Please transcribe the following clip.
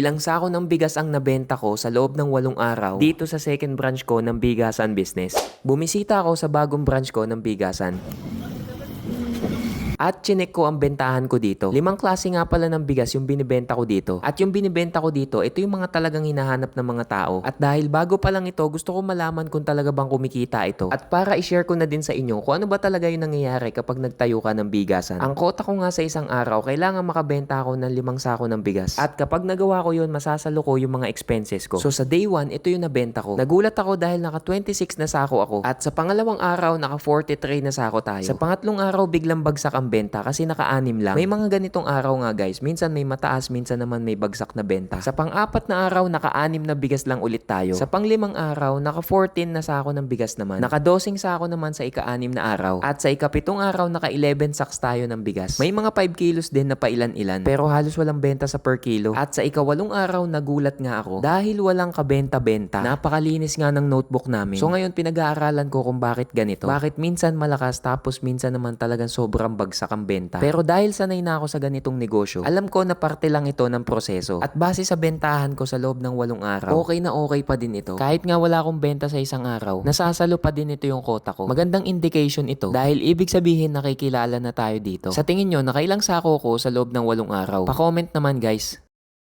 Ilang sako ng bigas ang nabenta ko sa loob ng 8 araw dito sa second branch ko ng Bigasan Business. Bumisita ako sa bagong branch ko ng Bigasan. At chinek ko ang bentahan ko dito. 5 klase nga pala ng bigas yung binibenta ko dito. At yung binibenta ko dito, ito yung mga talagang hinahanap ng mga tao. At dahil bago pa lang ito, gusto ko malaman kung talaga bang kumikita ito. At para i-share ko na din sa inyo kung ano ba talaga yung nangyayari kapag nagtayo ka ng bigasan. Ang kota ko nga sa isang araw, kailangan makabenta ako ng 5 sako ng bigas. At kapag nagawa ko yun, masasalo ko yung mga expenses ko. So sa day 1, ito yung nabenta ko. Nagulat ako dahil naka 26 na sako ako. At sa pangalawang araw, naka 43 na sako tayo. Sa pangatlong araw, biglang bagsak ang benta kasi naka-6 lang. May mga ganitong araw nga guys, minsan may mataas, minsan naman may bagsak na benta. Sa pang-4 na araw, naka-6 na bigas lang ulit tayo. Sa pang-5 araw, naka 14 na sako ng bigas naman. Naka 12 sako naman sa ika-6 na araw. At sa ika-7 araw, naka 11 sacks tayo ng bigas. May mga 5 kilos din na pailan-ilan, pero halos walang benta sa per kilo. At sa ika-8 araw, nagulat nga ako dahil walang kabenta-benta. Napakalinis nga ng notebook namin. So ngayon, pinag-aaralan ko kung bakit ganito. Bakit minsan malakas tapos minsan naman talagang sobrang bagsak ang benta. Pero dahil sanay na ako sa ganitong negosyo, alam ko na parte lang ito ng proseso. At base sa bentahan ko sa loob ng 8 araw, okay na okay pa din ito. Kahit nga wala akong benta sa isang araw, nasasalo pa din ito yung kota ko. Magandang indication ito dahil ibig sabihin nakikilala na tayo dito. Sa tingin nyo, nakailang sako ko sa loob ng 8 araw? Pa-comment naman guys.